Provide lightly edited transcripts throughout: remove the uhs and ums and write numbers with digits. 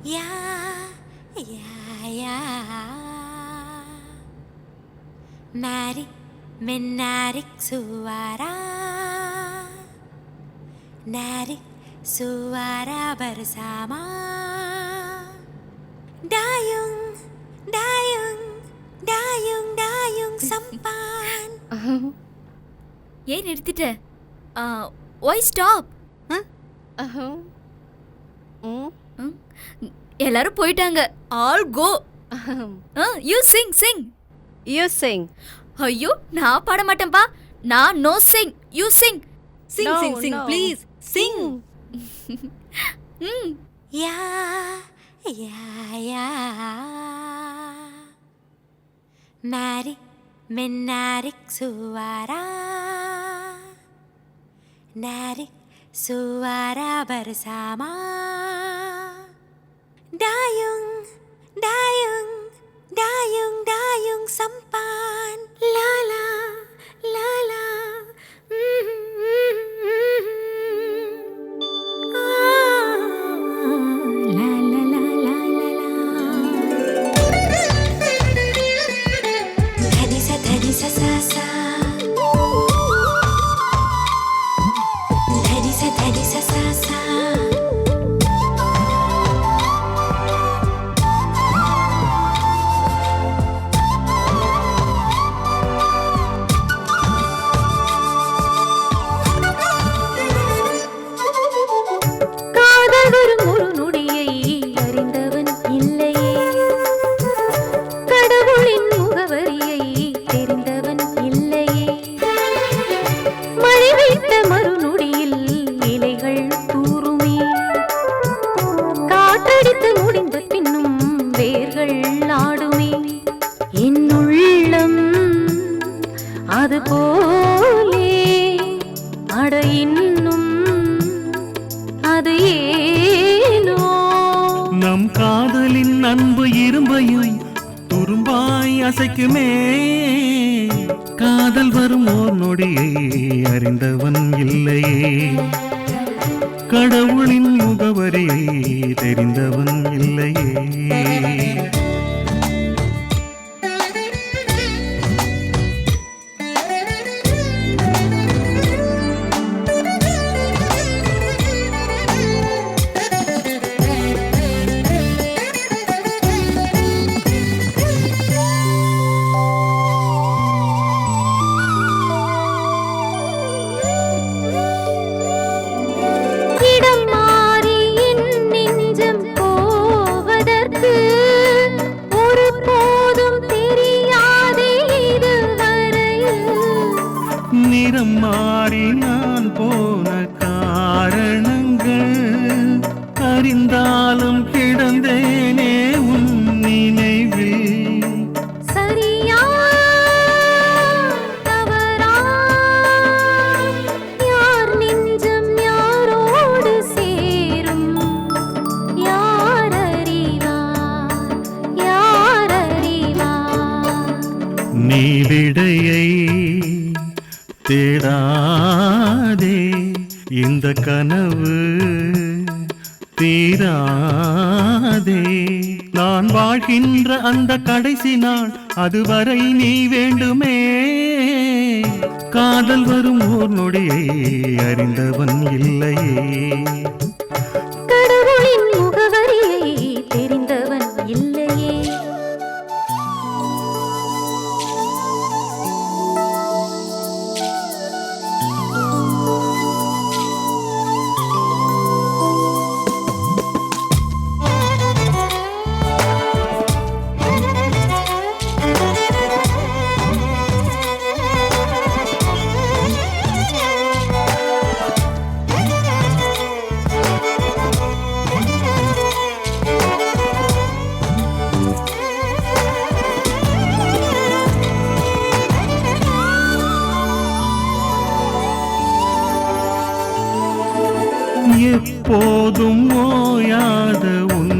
Yeah, yeah, yeah. Narik, menarik suara. Narik suara bersama. Dayung, dayung, dayung, dayung sampan. ஏன் நிறுத்திட்ட? Why stop? எல்லாரும் போயிட்டாங்க. All go. You sing, sing. You sing. ஐயோ, நான் பாட மாட்டேன்பா. நான் no sing. You sing. Sing, No, sing, sing, no. please. Sing. Yeah, yeah, yeah. Narik, menarik suara. Narik suara bersama. Dayung, dayung, dayung, dayung sampan. La la, la la. La la la la la la. Dhani sa sa sa. Dhani sa sa sa. காதல் வரும் ஒரு நொடியை அறிந்தவன் இல்லையே, கடவுளின் முகவரியை தெரிந்தவன் இல்லையே. மழை வைத்த மறுநொடியில் இலைகள் தூருமே, காற்றடித்து முடிந்த பின்னும் வேர்கள் ஆடுமே. என் உள்ளம் அது போலே அட இன்னும் அது ஏனோ. நம் காதலின் அன்பு இரும்பையும் துரும்பாய் அசைக்குமே. காதல் வரும் ஓர் நொடியை அறிந்தவன் இல்லையே, கடவுளின் முகவரியை தெரிந்தவன் இல்லையே. இடம் மாறி என் நெஞ்சம் போவதற்கு ஒருபோதும் தெரியாதே இதுவரையில். நிறம் மாறி நான் போன காரணங்கள் அறிந்தாலும் கிடந்தேனே உன் நினைவில். சரியா தவறா, யார் நெஞ்சம் யாரோடு சேரும், யார் அறிவார், யார் அறிவார். நீ விடையை தேடாதே, இந்த கனவு தீராதே. நான் வாழ்கின்ற அந்த கடைசி நாள் அதுவரை நீ வேண்டுமே. காதல் வரும் ஓர் நொடியை அறிந்தவன் இல்லையே, கடவுளின் முகவரியை தெரிந்தவன் இல்லையே. எப்போதும் ஓயாத உன்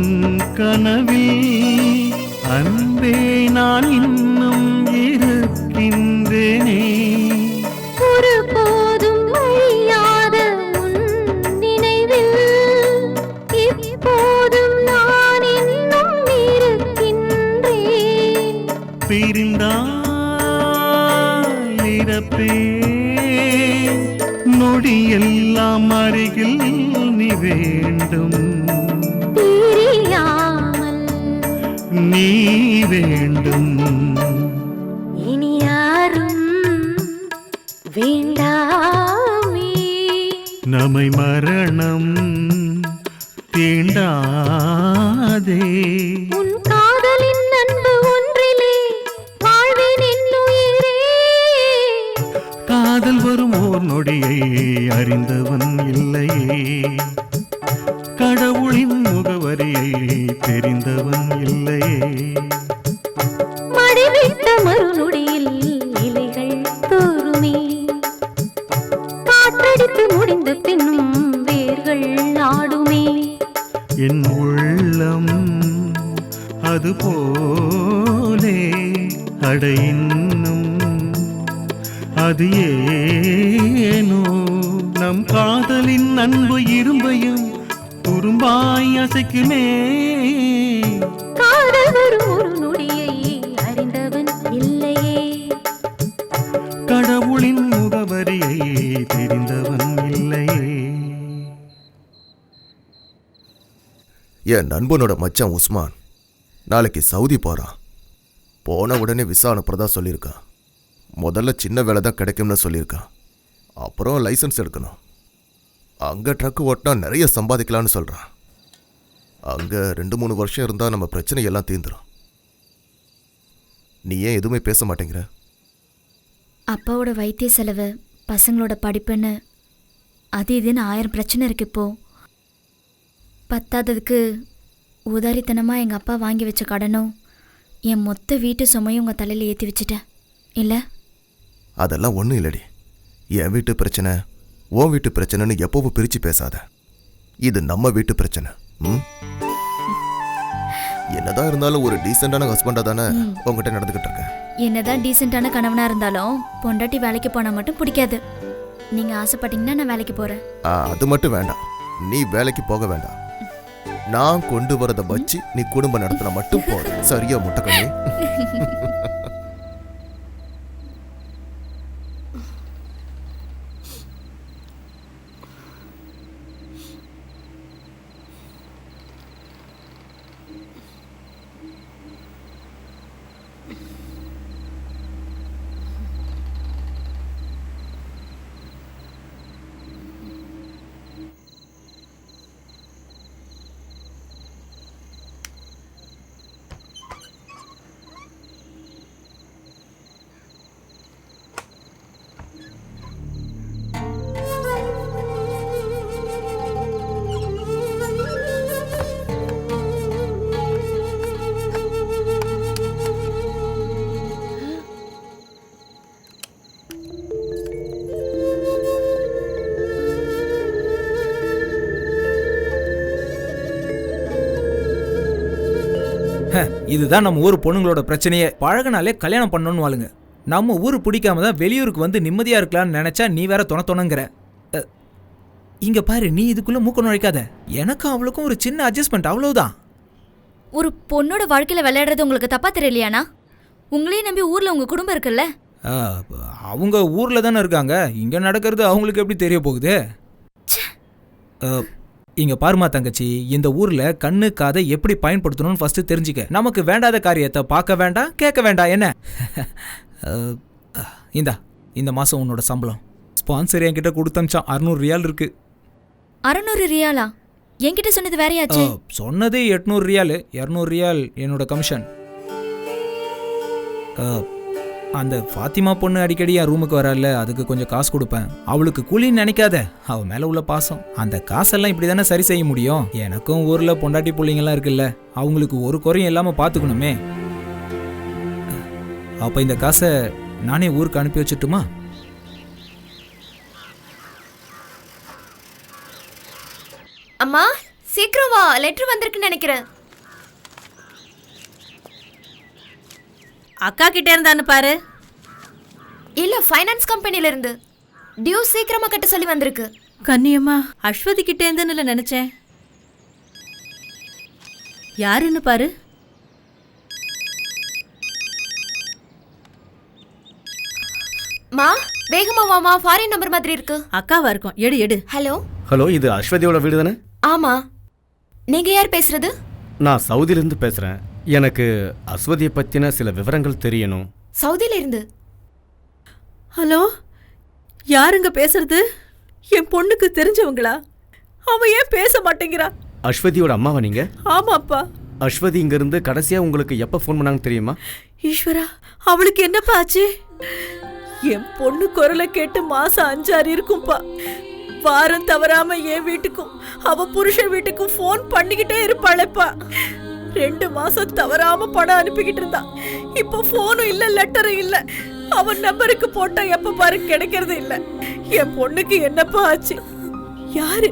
கனவில் அன்பே நான் இன்னும் இருக்கின்றேனே. ஒருபோதும் அழியாத உன் நினைவில் இப்போதும் நான் எல்லாம் அருகில் நீ வேண்டும், பிரியாமல் நீ வேண்டும். இனி யாரும் வேண்டாமே. நம்மை மரணம் தீண்டாதே. உன் காதலின் அன்பு ஒன்றிலே வாழ்வேன் என்னுயிரே. காதல் வரும் ஓர் நொடியை அறிந்தவன் இல்லையே, கடவுளின் முகவரியை தெரிந்தவன் இல்லையே. மடிவிட்ட மறுநொடியில் இலைகள் தோறுமே, காற்றடித்து முடிந்த பின்னும் வேர்கள் நாடுமே. என் உள்ளம் அது போலே அட இன்னும் அது ஏனோ. நம் காதலின் அன்பு இரும்பையும் குறும்பாய் அசைக்குமே. காதல் வரும் ஒரு நொடியை அறிந்தவன் இல்லையே, கடவுளின் முகவரியை தெரிந்தவன் இல்லையே. என் நண்பனோட மச்சான் உஸ்மான் நாளைக்கு சவுதி போகிறான். போன உடனே விசா அனுப்புறதா சொல்லியிருக்கான். முதல்ல சின்ன வேலை தான் கிடைக்கும்னு சொல்லியிருக்கான். அப்புறம் லைசன்ஸ் எடுக்கணும். அங்கே ட்ரக்கு ஓட்டினா நிறைய சம்பாதிக்கலான்னு சொல்கிறான். அங்கே 2-3 வருஷம் இருந்தால் நம்ம பிரச்சனை எல்லாம் தீர்ந்துடும். நீ ஏன் எதுவுமே பேச மாட்டேங்கிற? அப்பாவோட வைத்திய செலவு, பசங்களோட படிப்புன்னு அது இதுன்னு 1000 பிரச்சனை இருக்கு இப்போ. பத்தாததுக்கு உதாரித்தனமாக எங்கள் அப்பா வாங்கி வச்ச கடனும் என் மொத்த வீட்டு சுமையும் உங்கள் தலையில் ஏற்றி வச்சுட்டேன் இல்லை? அதெல்லாம் ஒன்றும் இல்லடி. என் வீட்டு பிரச்சனை உன் வீட்டு பிரச்சனைன்னு எப்பவும் பிரித்து பேசாத. இது நம்ம வீட்டு பிரச்சனை. என்னதான் இருந்தாலும் ஒரு டீசெண்டான ஹஸ்பண்டாக தானே உங்ககிட்ட நடந்துக்கிட்டு இருக்கேன். என்னதான் டீசெண்டான கணவனாக இருந்தாலும் பொண்டாட்டி வேலைக்கு போனால் மட்டும் பிடிக்காது. நீங்கள் ஆசைப்பட்டீங்கன்னா நான் வேலைக்கு போகிறேன். அது மட்டும் வேண்டாம். நீ வேலைக்கு போக வேண்டாம். நான் கொண்டு வரதை வச்சு நீ குடும்பம் நடத்தின மட்டும் போதும். சரியா முட்டைக்கண்ணி? இதுதான் நம்ம ஊர் பொண்ணுங்களோட பிரச்சனையே. பழகினாலே கல்யாணம் பண்ணணும்னு வாழுங்க. நம்ம ஊர் பிடிக்காம தான் வெளியூருக்கு வந்து நிம்மதியா இருக்கலாம்னு நினைச்சா நீ வேற தொணங்கிற. இங்க பாரு, நீ இதுக்குள்ள மூக்க நுழைக்காத. எனக்கும் அவளுக்கும் ஒரு சின்ன அட்ஜஸ்ட்மெண்ட், அவ்வளவுதான். ஒரு பொண்ணோட வாழ்க்கையில் விளையாடுறது உங்களுக்கு தப்பா தெரியலையாண்ணா? உங்களையும் நம்பி ஊரில் உங்கள் குடும்பம் இருக்குல்ல? அவங்க ஊர்ல தானே இருக்காங்க. இங்க நடக்கிறது அவங்களுக்கு எப்படி தெரிய போகுது? இங்க பாருமா தங்கச்சி, இந்த ஊர்ல கண்ணு காதை எப்படி பயன்படுத்தணும்னு ஃபர்ஸ்ட் தெரிஞ்சுக்க. நமக்கு வேண்டாத காரியத்தை பார்க்க வேண்டாம், கேட்க வேண்டாம். என்ன இந்த மாசம் உன்னோட சம்பளம் ஸ்பான்சர் என்கிட்ட கொடுத்தமிச்சான். 600 ரியால் இருக்கு. 600 ரியாலா? என்கிட்ட சொன்னது வேறையாச்சு. சொன்னது 800 ரியால். 200 ரியால் என்னோட கமிஷன். அந்த ஃபாத்திமா பொண்ணு அடிக்கடி என் ரூமுக்கு வரல, அதுக்கு கொஞ்சம் காசு கொடுப்பேன். அவளுக்கு கூலின்னு நினைக்காத, அவ மேல உள்ள பாசம். அந்த காசெல்லாம் இப்படி தானே சரி செய்ய முடியும். எனக்கும் ஊர்ல பொண்டாட்டி பிள்ளைங்கெல்லாம் இருக்குல்ல, அவங்களுக்கு ஒரு குறையும் இல்லாம பாத்துக்கணுமே. அப்ப இந்த காசை நானே ஊருக்கு அனுப்பி வச்சுட்டுமா? அம்மா சீக்கிரம் வா, லெட்டர் வந்திருக்குன்னு நினைக்கிறேன். அக்கா கிட்ட இருந்தான்னு பாரு. இல்ல, ஃபைனான்ஸ் கம்பெனில இருந்து டியூ சீக்கிரமா கட்ட சொல்லி வந்திருக்கு. கண்ணியம்மா, அஸ்வதி கிட்ட இருந்துன்னு நினைச்சேன். யாருன்னு பாரு. மா வேகமா வாமா, ஃபாரின் நம்பர் மாதிரி இருக்கு. அக்காவா இருக்கும், எடு எடு. ஹலோ. ஹலோ, இது அஸ்வதியோட வீடு தானே? ஆமா, நீங்க யார் பேசுறது? நான் சவுதியிலேருந்து பேசுகிறேன். எனக்கு அஸ்வதியை பற்றின சில விவரங்கள் தெரியணும். சவுதியில இருந்து? ஹலோ, யாருங்க பேசுறது? என் பொண்ணுக்கு தெரிஞ்சவங்களா? அவ ஏன் பேச மாட்டேங்கிறா? அஸ்வதியோட அம்மாவா நீங்கள்? ஆமாப்பா. அஸ்வதி இங்கேருந்து கடைசியாக உங்களுக்கு எப்போ ஃபோன் பண்ணாங்க தெரியுமா? ஈஸ்வரா, அவளுக்கு என்னப்பா ஆச்சு? என் பொண்ணு குரலை கேட்டு மாசம் 5-6 இருக்கும்பா. வாரம் தவறாம என் வீட்டுக்கும் அவ புருஷன் வீட்டுக்கும் ஃபோன் பண்ணிக்கிட்டே இருப்பாளேப்பா. 2 மாசம் தவறாம பணம் அனுப்பிக்கிட்டு இருந்தா. இப்போ ஃபோனும் இல்ல, லெட்டரும் இல்ல. அவன் நம்பருக்கு போட்டா எப்ப பாரு கிடைக்கிறது இல்ல. என் பொண்ணுக்கு என்னப்பா ஆச்சு? யாரு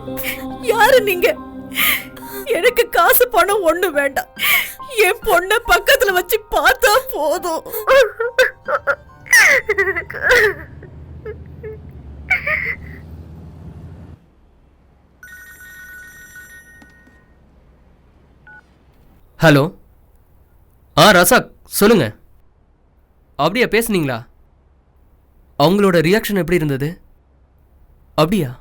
யாரு நீங்க? எனக்கு காசு பணம் ஒண்ணு வேண்டாம். என் பொண்ண பக்கத்துல வச்சு பார்த்தா போதும். ஹலோ. ரசாக் சொல்லுங்க. அப்படியா பேசுனீங்களா? அவங்களோட ரியாக்ஷன் எப்படி இருந்தது? அப்படியா?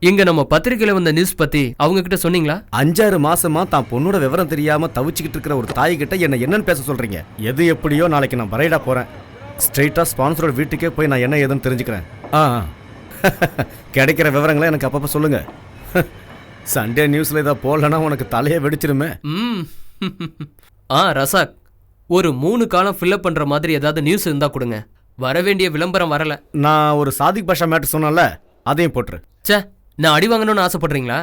இங்க நம்ம பத்திரிக்கையில வந்த நியூஸ் பத்தி அவங்க கிட்ட சொன்னீங்களா? 5-6 மாசமா தான் பொண்ணோட விவரம் தெரியாம தவிச்சுக்கிட்டு இருக்கிற ஒரு தாய் கிட்ட என்ன என்னன்னு பேச சொல்றீங்க? எது எப்படியோ நாளைக்கு நான் பரைடா போறேன். ஸ்ட்ரெயிட்டா ஸ்பான்சரோட வீட்டுக்கே போய் நான் என்ன ஏதுன்னு தெரிஞ்சுக்கிறேன். கிடைக்கிற விவரங்களை எனக்கு அப்பப்போ சொல்லுங்க. சண்டே நியூஸ்ல இதை போடலன்னா உனக்கு தலையே வெடிச்சிருமே. ரசாக், ஒரு 3 காலம் ஃபில்அப் பண்ற மாதிரி ஏதாவது நியூஸ் இருந்தா கொடுங்க. வர வேண்டிய விளம்பரம் வரல. நான் ஒரு சாதிக் பாஷா மேட்டர் சொன்னேன்ல, அதையும் போட்டுரு. சே, நான் அடி வாங்கணும்னு ஆசைப்படுறீங்களா?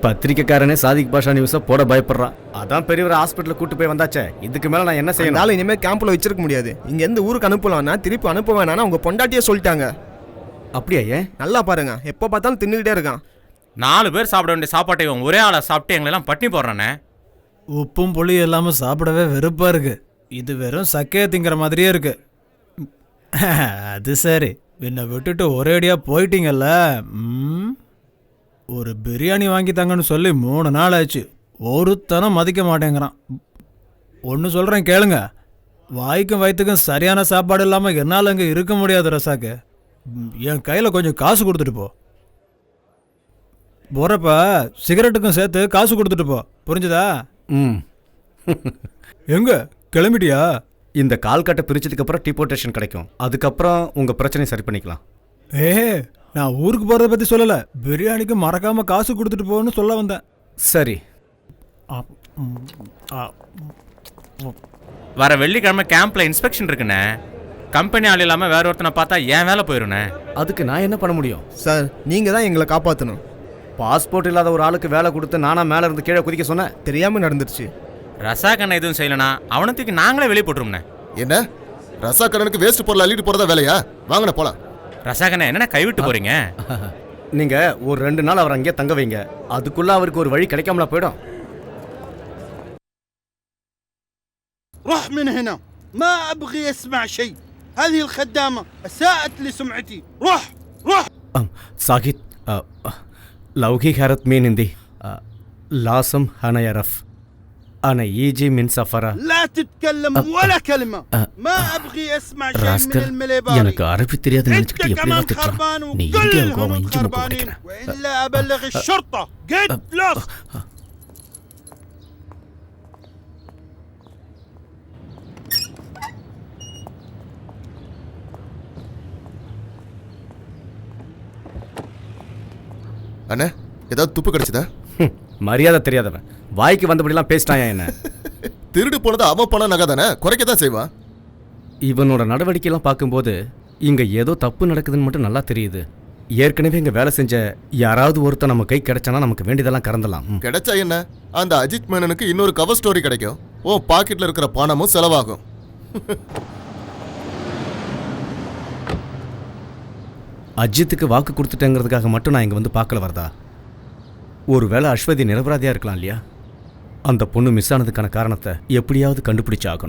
பத்திரிக்கைக்காரனே சாதிக் பாஷா நியூஸை போட பயப்படுறான். அதான் பெரியவர் ஹாஸ்பிட்டலுக்கு கூட்டு போய் வந்தாச்சே. இதுக்கு மேல நான் என்ன செய்யணும்? இனிமேல் கேம்ப்ல வச்சிருக்க முடியாது. இங்க இருந்து ஊருக்கு அனுப்பலாம்னா திருப்பி அனுப்ப வேணாம்னு அவங்க பொண்டாட்டியே சொல்லிட்டாங்க. அப்படியா? ஏன்? நல்லா பாருங்க, எப்போ பார்த்தாலும் தின்னுக்கிட்டே இருக்கான். 4 பேர் சாப்பிட வேண்டிய சாப்பாட்டை இவன் ஒரே ஆளை சாப்பிட்டு எங்களெல்லாம் பட்டினி போடுறானே. உப்பும் புளி எல்லாமே சாப்பிடவே வெறுப்பா இருக்கு. இது வெறும் சக்கையை திங்கிற மாதிரியே இருக்கு. அது சரி, என்னை விட்டுட்டு ஒரேடியா போயிட்டீங்கல்ல. ஒரு பிரியாணி வாங்கி தாங்கன்னு சொல்லி 3 நாள் ஆச்சு. ஒருத்தனம் மதிக்க மாட்டேங்கிறான். ஒன்று சொல்கிறேன் கேளுங்க, வாய்க்கும் வயிற்றுக்கும் சரியான சாப்பாடு இல்லாமல் என்னால் அங்கே இருக்க முடியாது ரசாக்கு. என் கையில் கொஞ்சம் காசு கொடுத்துட்டு போ. போகிறப்ப சிகரெட்டுக்கும் சேர்த்து காசு கொடுத்துட்டு போ, புரிஞ்சுதா? எங்க கிளம்பிட்டியா? இந்த கால்கட்டை பிரிச்சதுக்கு அப்புறம் டிபோர்டேஷன் கிடைக்கும். அதுக்கப்புறம் உங்க பிரச்சனையை சரி பண்ணிக்கலாம். நான் ஊருக்கு போறத பத்தி சொல்லல, பிரியாணிக்கு மறக்காம காசு கொடுத்துட்டு போன்னு சொல்ல வந்தேன். சரி. வர வெள்ளிக்கிழமை கேம்ப்ல இன்ஸ்பெக்ஷன் இருக்குண்ணே. கம்பெனி ஆள் இல்லாம வேற ஒருத்தனை பார்த்தா என் வேலை போயிருண்ணே. அதுக்கு நான் என்ன பண்ண முடியும்? சார், நீங்க தான் எங்களை காப்பாற்றணும். பாஸ்போர்ட் இல்லாத ஒரு ஆளுக்கு வேலை கொடுத்து நானா மேல இருந்து கீழே குதிக்க சொன்னேன்? தெரியாம நடந்துருச்சு. ரசாக் அண்ணன் எதுவும் செய்யலனா அவனத்துக்கு நாங்களே வெளியே போட்டுருவோம்ண்ணே. என்ன ரசா கடனுக்கு வேஸ்ட் பொருள் அள்ளிட்டு போறதா வேலையா? வாங்கண்ணே போலாம். ரசாக் அண்ணன் என்னென்ன கைவிட்டு போறீங்க? நீங்க ஒரு 2 நாள் அவர் அங்கேயே தங்க வைங்க. அதுக்குள்ள அவருக்கு ஒரு வழி கிடைக்காமல போயிடும். روح من هنا، ما ابغي اسمع شيء. هذه الخدامه اساءت لسمعتي. روح روح. சாகித், لوكي خيرت مين عندي لازم انا يعرف انا يجي من سفره. لا تتكلم ولا كلمه. ما ابغي اسمع شيء من المليباري. எனக்கு அரபி தெரியாது நினைச்சிட்டு எப்படி எல்லாம் திட்டுறான். நீ இங்கே கோவம் இஞ்சி முக்கு குடிக்கிறேன். والا ابلغ الشرطه. get lost. அண்ணே, ஏதாவது துப்பு கிடைச்சதா? மரியாதை தெரியாதவன் வாய்க்கு வந்தபடிலாம் பேசிட்டாயா என்ன? திருடு போனது அவன் பணம் நகை தானே, குறைக்க தான் செய்வான். இவனோட நடவடிக்கையெல்லாம் பார்க்கும்போது இங்க ஏதோ தப்பு நடக்குதுன்னு மட்டும் நல்லா தெரியுது. ஏற்கனவே இங்க வேலை செஞ்ச யாராவது ஒருத்தர் நம்ம கை கிடைச்சானா நமக்கு வேண்டியதெல்லாம் கறந்தலாம். கிடைச்சா என்ன, அந்த அஜித் மேனனுக்கு இன்னொரு கவர் ஸ்டோரி கிடைக்கும். ஓ பாக்கெட்ல இருக்கிற பணமும் செலவாகும். அஜித்துக்கு வாக்கு கொடுத்துட்டேங்கிறதுக்காக மட்டும் நான் இங்கே வந்து பார்க்கல வரதா? ஒருவேளை அஸ்வதி நிரபராதியாக இருக்கலாம் இல்லையா? அந்த பொண்ணு மிஸ் ஆனதுக்கான காரணத்தை எப்படியாவது கண்டுபிடிச்சாகணும்.